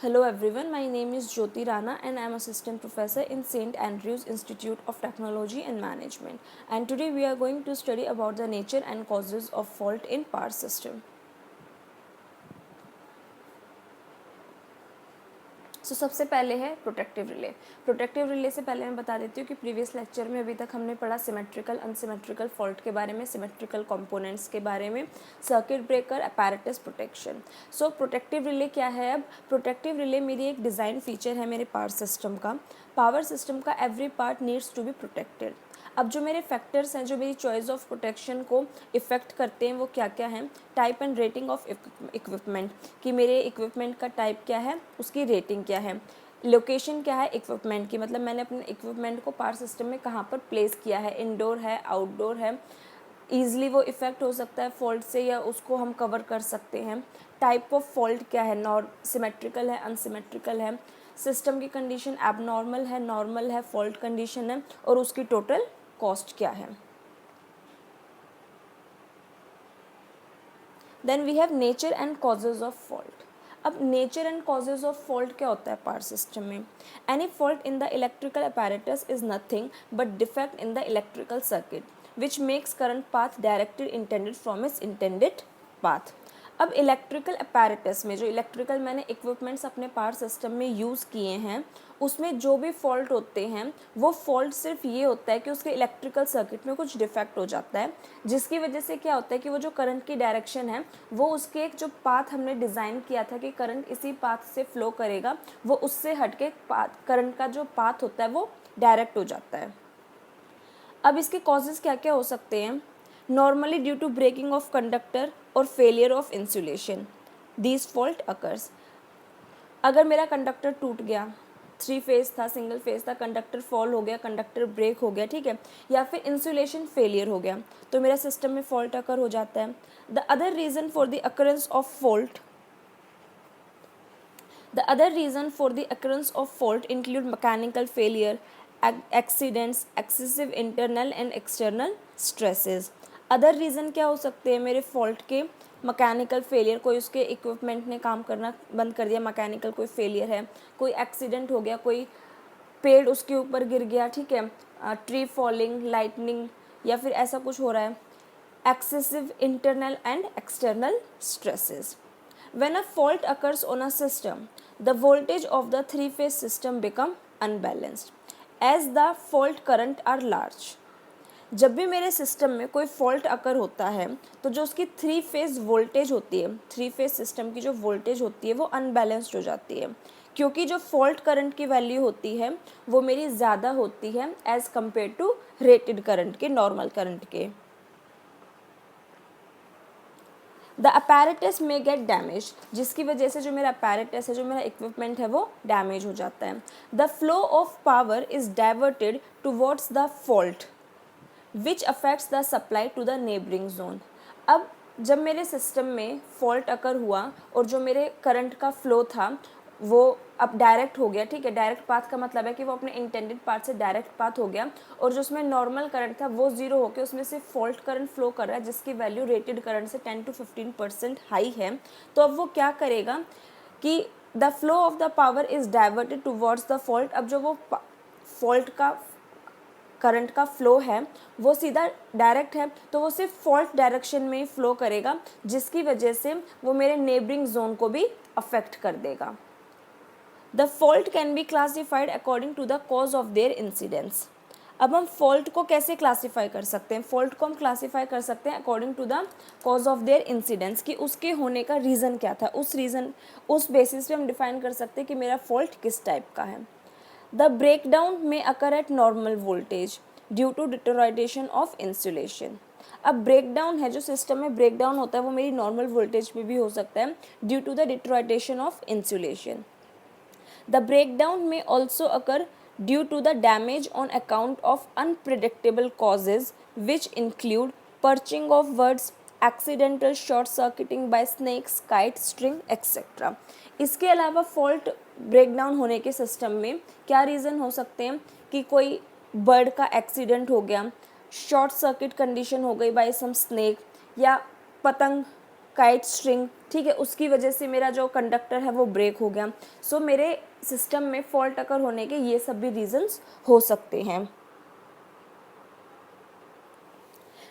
Hello everyone, my name is Jyoti Rana and I am assistant professor in St. Andrews Institute of Technology and Management. And today we are going to study about the nature and causes of fault in power system. सबसे पहले है protective relay. Protective relay से पहले मैं बता देती हूँ कि प्रीवियस लेक्चर में अभी तक हमने पढ़ा सिमेट्रिकल अनसिमेट्रिकल फॉल्ट के बारे में, सिमेट्रिकल कंपोनेंट्स के बारे में, सर्किट ब्रेकर, अपैरेटस, प्रोटेक्शन। सो प्रोटेक्टिव रिले क्या है? अब प्रोटेक्टिव रिले मेरी एक डिज़ाइन फीचर है मेरे पावर सिस्टम का। पावर सिस्टम का every part needs to be protected. अब जो मेरे फैक्टर्स हैं जो मेरी चॉइस ऑफ प्रोटेक्शन को इफ़ेक्ट करते हैं वो क्या क्या हैं? Type and rating of equipment, कि मेरे इक्विपमेंट का टाइप क्या है, उसकी रेटिंग क्या है। लोकेशन क्या है इक्विपमेंट की, मतलब मैंने अपने इक्विपमेंट को पावर सिस्टम में कहाँ पर प्लेस किया है, इंडोर है, आउटडोर है, ईजिली वो इफ़ेक्ट हो सकता है फॉल्ट से या उसको हम कवर कर सकते हैं। टाइप ऑफ फॉल्ट क्या है, सिमेट्रिकल है, अनसिमेट्रिकल है, सिस्टम की कंडीशन एबनॉर्मल है, नॉर्मल है, फॉल्ट कंडीशन है, और उसकी टोटल कॉस्ट क्या है। Then we have nature and causes of fault. अब nature and causes of fault क्या होता है पावर सिस्टम में? Any fault in the electrical apparatus is nothing but defect in the electrical circuit which makes current path directed intended from its intended path. अब electrical apparatus में जो electrical मैंने equipments अपने power system में use किए हैं उसमें जो भी फॉल्ट होते हैं वो फॉल्ट सिर्फ ये होता है कि उसके इलेक्ट्रिकल सर्किट में कुछ डिफेक्ट हो जाता है, जिसकी वजह से क्या होता है कि वो जो करंट की डायरेक्शन है वो उसके एक जो पाथ हमने डिज़ाइन किया था कि करंट इसी पाथ से फ्लो करेगा, वो उससे हटके करंट का जो पाथ होता है वो डायरेक्ट हो जाता है। अब इसके कॉजेज़ क्या क्या हो सकते हैं? Normally due to breaking of conductor और failure of insulation this fault occurs. अगर मेरा कंडक्टर टूट गया, 3 फेज था, सिंगल फेज था, कंडक्टर फॉल हो गया, कंडक्टर ब्रेक हो गया, ठीक है, या फिर इंसुलेशन फेलियर हो गया, तो मेरा सिस्टम में फॉल्ट अकर हो जाता है। The other reason for the occurrence of fault The other reason for the occurrence of fault include mechanical failure, accidents, excessive internal and external stresses. Other reason क्या हो सकते हैं मेरे फॉल्ट के? मैकेनिकल फेलियर, कोई उसके इक्विपमेंट ने काम करना बंद कर दिया, मैकेनिकल कोई फेलियर है, कोई एक्सीडेंट हो गया, कोई पेड़ उसके ऊपर गिर गया, ठीक है, ट्री फॉलिंग, लाइटनिंग, या फिर ऐसा कुछ हो रहा है। Excessive internal and external stresses. When a fault occurs on a system, the voltage of the three-phase system become unbalanced as the fault current are large. जब भी मेरे सिस्टम में कोई फॉल्ट अकर होता है तो जो उसकी 3 फेज वोल्टेज होती है, 3 फेज सिस्टम की जो वोल्टेज होती है वो अनबैलेंस्ड हो जाती है, क्योंकि जो फॉल्ट करंट की वैल्यू होती है वो मेरी ज़्यादा होती है as compared to rated current के, नॉर्मल करंट के। द अपैरेटस में गेट डैमेज, जिसकी वजह से जो मेरा अपैरेटस है, जो मेरा इक्विपमेंट है वो डैमेज हो जाता है। The flow of power is diverted towards the fault which affects the supply to the neighbouring zone. अब जब मेरे सिस्टम में फॉल्ट अकर हुआ और जो मेरे करंट का फ्लो था वो अब डायरेक्ट हो गया, ठीक है, डायरेक्ट पाथ का मतलब है कि वो अपने इंटेंडेड पाथ से डायरेक्ट पाथ हो गया, और जो उसमें नॉर्मल करंट था वो ज़ीरो होकर उसमें से फॉल्ट करंट फ्लो कर रहा है जिसकी वैल्यू रेटेड करंट से 10 to 15% हाई है। तो अब वो क्या करेगा कि the flow of the power is diverted towards the fault. अब जो वो फॉल्ट का करंट का फ्लो है वो सीधा डायरेक्ट है तो वो सिर्फ फॉल्ट डायरेक्शन में ही फ्लो करेगा, जिसकी वजह से वो मेरे नेबरिंग जोन को भी अफेक्ट कर देगा। The fault can be classified according to the cause of their incidence. अब हम फॉल्ट को कैसे क्लासीफाई कर सकते हैं? फॉल्ट को हम क्लासीफाई कर सकते हैं according to the cause of their incidence, कि उसके होने का रीज़न क्या था, उस बेसिस पे हम डिफाइन कर सकते हैं कि मेरा फॉल्ट किस टाइप का है। द ब्रेकडाउन में occur at normal voltage due to deterioration of insulation. अब ब्रेकडाउन है, जो सिस्टम में ब्रेकडाउन होता है वो मेरी नॉर्मल वोल्टेज पे भी हो सकता है due to the deterioration of insulation. The breakdown may also occur due to the damage on account of unpredictable causes which include perching of birds, accidental short circuiting by snakes, kite, string, etc. इसके अलावा fault breakdown होने के system में क्या reason हो सकते हैं कि कोई बर्ड का एक्सीडेंट हो गया, शॉर्ट सर्किट कंडीशन हो गई बाय सम स्नेक, या पतंग, काइट, स्ट्रिंग ठीक है, उसकी वजह से मेरा जो कंडक्टर है वो ब्रेक हो गया। सो मेरे सिस्टम में फॉल्ट अकर होने के ये सब भी रीजंस हो सकते हैं।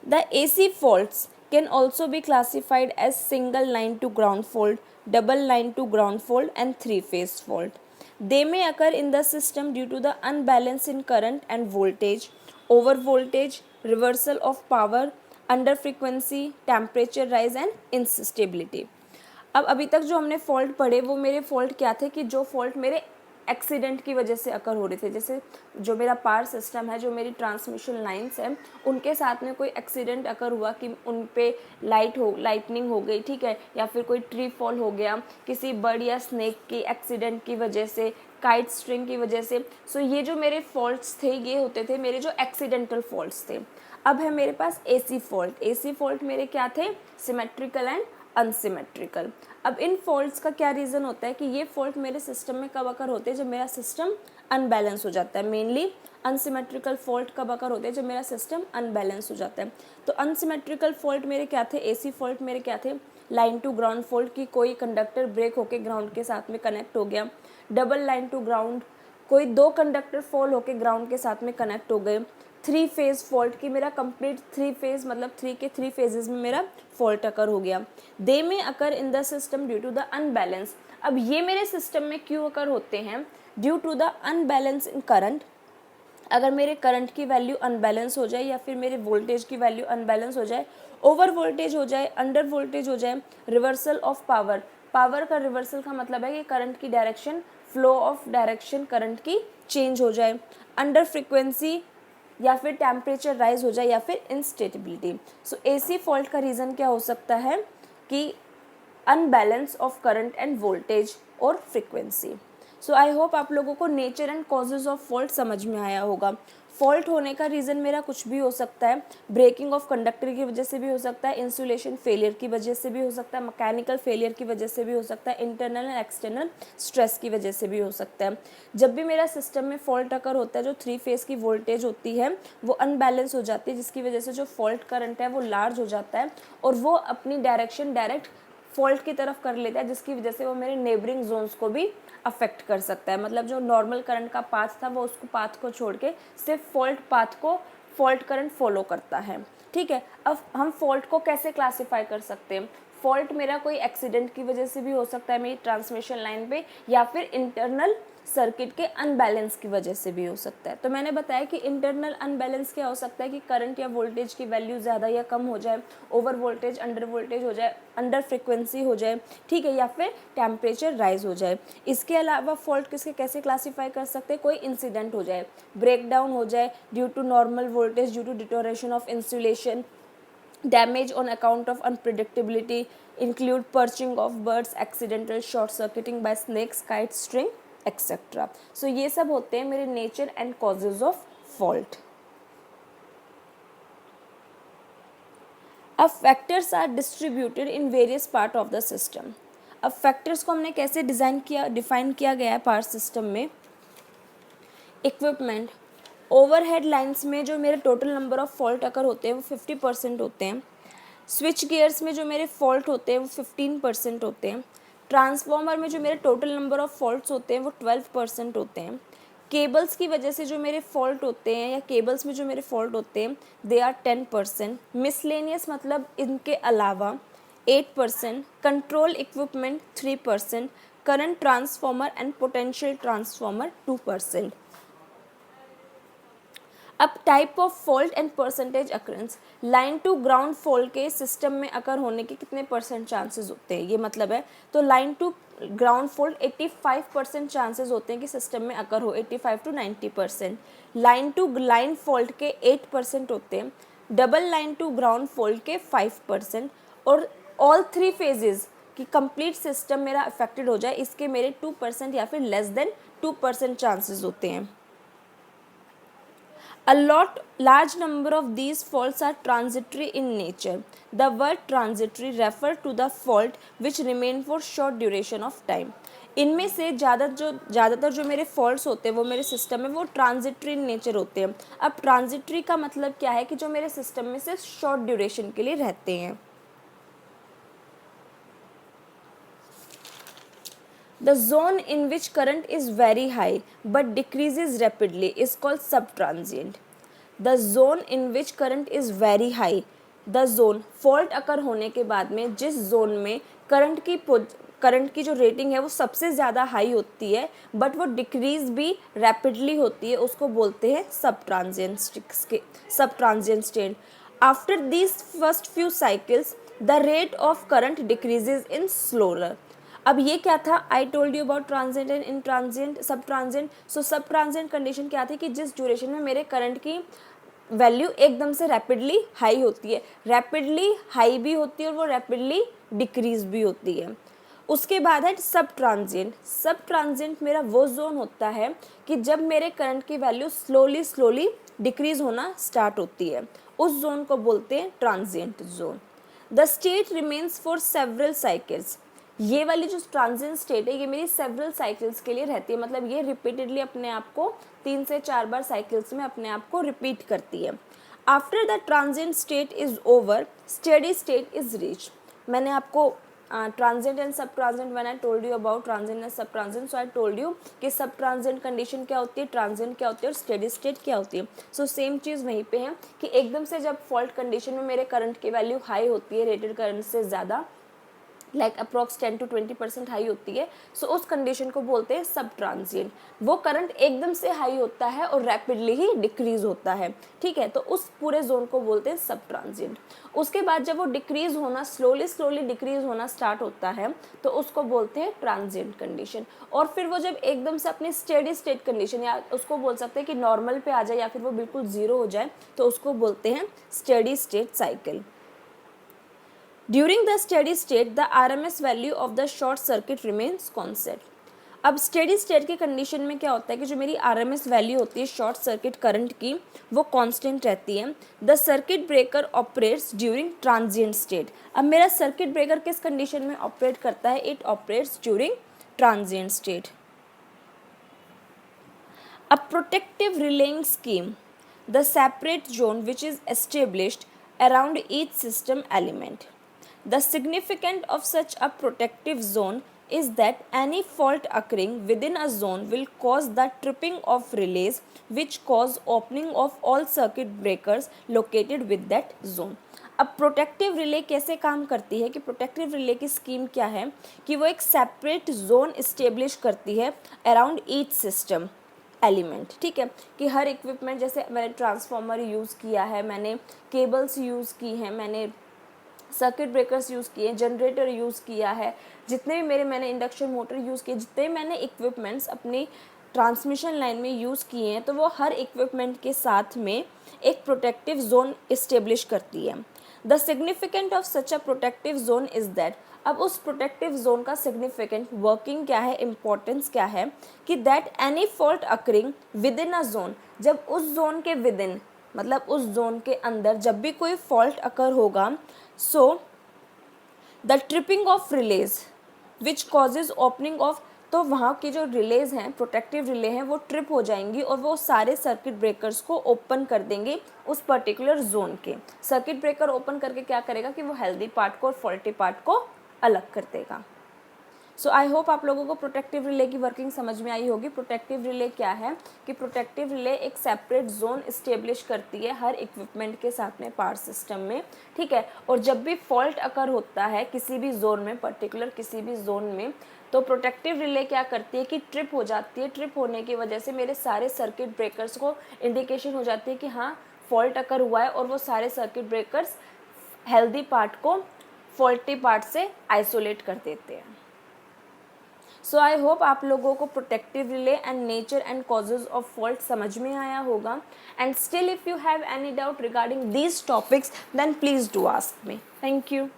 The AC faults can also be classified as single line to ground fault, double line to ground fault, and three-phase fault. They may occur in the system due to the unbalance in current and voltage, over voltage, reversal of power, under frequency, temperature rise, and instability. अब अभी तक जो हमने fault पढ़े वो मेरे fault क्या थे कि जो फॉल्ट मेरे एक्सीडेंट की वजह से अकर हो रहे थे, जैसे जो मेरा पावर सिस्टम है, जो मेरी ट्रांसमिशन लाइंस हैं, उनके साथ में कोई एक्सीडेंट अकर हुआ कि उन पे लाइटनिंग हो गई, ठीक है, या फिर कोई ट्री फॉल हो गया किसी बर्ड या स्नेक की एक्सीडेंट की वजह से, काइट स्ट्रिंग की वजह से। सो ये जो मेरे फॉल्ट्स थे ये होते थे मेरे जो एक्सीडेंटल फॉल्ट्स थे। अब है मेरे पास एसी फॉल्ट। एसी फॉल्ट मेरे क्या थे? Symmetrical and unsymmetrical. अब इन फॉल्ट्स का क्या रीज़न होता है कि ये फॉल्ट मेरे सिस्टम में कब अकर होते हैं? जब मेरा सिस्टम अनबैलेंस हो जाता है। मेनली अनसिमेट्रिकल फॉल्ट कब अकर होते हैं? जब मेरा सिस्टम अनबैलेंस हो जाता है। तो अनसिमेट्रिकल फॉल्ट मेरे क्या थे? एसी फॉल्ट मेरे क्या थे? लाइन टू ग्राउंड फॉल्ट की कोई कंडक्टर ब्रेक होकर ग्राउंड के साथ में कनेक्ट हो गया। डबल लाइन टू ग्राउंड, कोई दो कंडक्टर फॉल होकर ग्राउंड के साथ में कनेक्ट हो गए। थ्री फेज फॉल्ट की मेरा कंप्लीट थ्री फेज मतलब थ्री फेजेस में मेरा फॉल्ट अकर हो गया। They may occur in the system due to the unbalance. अब ये मेरे सिस्टम में क्यों अकर होते हैं? Due to the unbalance in current. अगर मेरे करंट की वैल्यू अनबैलेंस हो जाए या फिर मेरे वोल्टेज की वैल्यू अनबैलेंस हो जाए, ओवर वोल्टेज हो जाए, अंडर वोल्टेज हो जाए, रिवर्सल ऑफ पावर। पावर का रिवर्सल का मतलब है कि करंट की direction, flow of direction current की चेंज हो जाए, अंडर फ्रिक्वेंसी, या फिर टेम्परेचर राइज हो जाए, या फिर इंस्टेबिलिटी। सो एसी फॉल्ट का रीज़न क्या हो सकता है कि unbalance of current end voltage और फ्रिक्वेंसी। सो आई होप आप लोगों को nature and causes of fault समझ में आया होगा। फॉल्ट होने का रीज़न मेरा कुछ भी हो सकता है। ब्रेकिंग ऑफ कंडक्टर की वजह से भी हो सकता है, इंसुलेशन फेलियर की वजह से भी हो सकता है, मैकेनिकल फेलियर की वजह से भी हो सकता है, इंटरनल एंड एक्सटर्नल स्ट्रेस की वजह से भी हो सकता है। जब भी मेरा सिस्टम में फॉल्ट अकर होता है, जो थ्री फेज की वोल्टेज होती है वो अनबैलेंस हो जाती है, जिसकी वजह से जो फॉल्ट करंट है वो लार्ज हो जाता है और वो अपनी डायरेक्शन डायरेक्ट फॉल्ट की तरफ कर लेता है, जिसकी वजह से वो मेरे नेबरिंग जोन्स को भी अफेक्ट कर सकता है। मतलब जो नॉर्मल करंट का पाथ था वो उसको पाथ को छोड़ के सिर्फ फॉल्ट पाथ को फॉल्ट करंट फॉलो करता है। ठीक है, अब हम फॉल्ट को कैसे क्लासीफाई कर सकते हैं? फॉल्ट मेरा कोई एक्सीडेंट की वजह से भी हो सकता है मेरी ट्रांसमिशन लाइन पे, या फिर इंटरनल सर्किट के अनबैलेंस की वजह से भी हो सकता है। तो मैंने बताया कि इंटरनल अनबैलेंस क्या हो सकता है कि करंट या वोल्टेज की वैल्यू ज़्यादा या कम हो जाए, ओवर वोल्टेज अंडर वोल्टेज हो जाए, अंडर फ्रिक्वेंसी हो जाए, ठीक है, या फिर टेम्परेचर राइज हो जाए। इसके अलावा फॉल्ट किसके कैसे क्लासीफाई कर सकते हैं? कोई इंसिडेंट हो जाए, ब्रेक डाउन हो जाए due to normal voltage, due to deterioration of insulation, damage on account of unpredictability, include perching of birds, accidental short circuiting by snakes, kite string, etc. So ये सब होते हैं मेरे nature and causes of fault. अब factors are distributed in various part of the system. अब factors को हमने कैसे डिफाइन किया गया है पावर सिस्टम में? इक्विपमेंट, ओवरहेड लाइंस में जो मेरे टोटल नंबर ऑफ फॉल्ट अकर होते हैं वो 50% होते हैं। स्विच गियर्स में जो मेरे फॉल्ट होते हैं वो 15% होते हैं। ट्रांसफॉर्मर में जो मेरे टोटल नंबर ऑफ फॉल्ट्स होते हैं वो 12% होते हैं। केबल्स की वजह से जो मेरे फॉल्ट होते हैं या केबल्स में जो मेरे फॉल्ट होते हैं दे आर 10%। मिसलेनियस मतलब इनके अलावा 8%। Control equipment 3%। Current transformer and potential transformer 2%। अब type of fault and percentage occurrence, line to ground fault के सिस्टम में अकर होने के कितने परसेंट चांसेस होते हैं, ये मतलब है। तो line to ground fault 85% chances होते हैं कि सिस्टम में अकर हो, 85 to 90%। Line to line fault के 8% होते हैं। Double line to ground fault के 5%। और ऑल थ्री फेजेस कि कंप्लीट सिस्टम मेरा अफेक्टेड हो जाए इसके मेरे 2% या फिर लेस देन 2% चांसेस होते हैं। A large number of these faults are transitory in nature. The word transitory refers to the fault which remain for short duration of time. इनमें से ज़्यादातर जो मेरे फॉल्ट्स होते हैं वो मेरे सिस्टम में वो ट्रांजिटरी इन नेचर होते हैं। अब ट्रांजिटरी का मतलब क्या है कि जो मेरे सिस्टम में से शॉर्ट ड्यूरेशन के लिए रहते हैं। The zone in which current is very high but decreases rapidly is called subtransient. The zone in which current is very high, the zone fault अकर होने के बाद में जिस जोन में करंट की जो रेटिंग है वो सबसे ज़्यादा हाई होती है बट वो डिक्रीज भी रैपिडली होती है, उसको बोलते हैं subtransient state. After these first few cycles, the rate of current decreases in slower. अब ये क्या था, आई told you about transient and in transient सब ट्रांजिएंट. सो सब ट्रांजिएंट कंडीशन क्या थी कि जिस ड्यूरेशन में मेरे करंट की वैल्यू एकदम से रैपिडली हाई होती है, रैपिडली हाई भी होती है और वो रैपिडली डिक्रीज भी होती है. उसके बाद है सब ट्रांजिएंट. सब ट्रांजिएंट मेरा वो जोन होता है कि जब मेरे करंट की वैल्यू स्लोली डिक्रीज होना स्टार्ट होती है, उस जोन को बोलते हैं transient zone. The state remains for several cycles. ये वाली जो ट्रांजिएंट स्टेट है ये मेरी सेवरल साइकिल्स के लिए रहती है, मतलब ये रिपीटेडली अपने आप को 3 से 4 बार साइकिल्स में अपने आप को रिपीट करती है. After the transient state is over, steady state is reach. मैंने आपको transient and sub transient, when I told you about transient and sub transient, so I told you कि सब ट्रांजिएंट कंडीशन क्या होती है, transient क्या होती है और स्टेडी स्टेट क्या होती है. सो सेम चीज़ वहीं पे है कि एकदम से जब फॉल्ट कंडीशन में मेरे करंट की वैल्यू हाई होती है रेटेड करंट से ज़्यादा, लाइक अप्रॉक्स 10 to 20% हाई होती है, सो उस कंडीशन को बोलते हैं सब ट्रांजिएंट. वो करंट एकदम से हाई होता है और रैपिडली ही डिक्रीज होता है, ठीक है, तो उस पूरे जोन को बोलते हैं सब ट्रांजिएंट. उसके बाद जब वो डिक्रीज होना स्लोली डिक्रीज होना स्टार्ट होता है तो उसको बोलते हैं ट्रांजिएंट कंडीशन. और फिर वो जब एकदम से अपनी स्टेडी स्टेट कंडीशन, या उसको बोल सकते हैं कि नॉर्मल पे आ जाए या फिर वो बिल्कुल जीरो हो जाए, तो उसको बोलते हैं steady state cycle. During the steady state, the RMS value of the short circuit remains constant. अब स्टेडी स्टेट की कंडीशन में क्या होता है कि जो मेरी RMS वैल्यू होती है शॉर्ट सर्किट करंट की वो कांस्टेंट रहती है. The circuit breaker operates during transient state. अब मेरा सर्किट ब्रेकर किस कंडीशन में ऑपरेट करता है, it operates during transient state. A protective relaying scheme, the separate zone which is established around each system element. The significance of such a protective zone is that any fault occurring within a zone will cause the tripping of relays which cause opening of all circuit breakers located with that zone. अब protective relay कैसे काम करती है कि protective relay की scheme क्या है कि वो एक सेपरेट जोन इस्टेब्लिश करती है अराउंड ईच सिस्टम एलिमेंट, ठीक है, कि हर इक्विपमेंट, जैसे मैंने ट्रांसफार्मर यूज़ किया है, मैंने केबल्स यूज़ की हैं, मैंने सर्किट ब्रेकर्स यूज़ किए, जनरेटर यूज़ किया है, जितने भी मैंने इंडक्शन मोटर यूज़ किए, जितने मैंने इक्विपमेंट्स अपनी ट्रांसमिशन लाइन में यूज़ किए हैं, तो वो हर इक्विपमेंट के साथ में एक प्रोटेक्टिव जोन इस्टेब्लिश करती है. The significant of such a protective zone is that. अब उस प्रोटेक्टिव जोन का सिग्निफिकेंट वर्किंग क्या है, इम्पोर्टेंस क्या है कि that any fault occurring with in a zone, जब उस जोन के विद इन, मतलब उस जोन के अंदर जब भी कोई फॉल्ट अकर होगा, so the tripping of release which causes opening of, तो वहाँ की जो रिलेज हैं, प्रोटेक्टिव रिले हैं, वो ट्रिप हो जाएंगी और वो सारे सर्किट ब्रेकर्स को ओपन कर देंगे उस पर्टिकुलर जोन के. सर्किट ब्रेकर ओपन करके क्या करेगा कि वो हेल्दी पार्ट को और फॉल्टी पार्ट को अलग कर देगा. सो आई होप आप लोगों को प्रोटेक्टिव रिले की वर्किंग समझ में आई होगी. प्रोटेक्टिव रिले क्या है कि प्रोटेक्टिव रिले एक सेपरेट जोन इस्टेब्लिश करती है हर इक्विपमेंट के साथ में पावर सिस्टम में, ठीक है, और जब भी फॉल्ट अकर होता है किसी भी जोन में, पर्टिकुलर किसी भी जोन में, तो प्रोटेक्टिव रिले क्या करती है कि ट्रिप हो जाती है. ट्रिप होने की वजह से मेरे सारे सर्किट ब्रेकर्स को इंडिकेशन हो जाती है कि हाँ फॉल्ट अकर हुआ है, और वो सारे सर्किट ब्रेकर्स हेल्दी पार्ट को फॉल्टी पार्ट से आइसोलेट कर देते हैं. सो आई होप आप लोगों को protective relay and nature and causes of fault समझ में आया होगा. And still if you have any doubt regarding these topics then please do ask me. Thank you.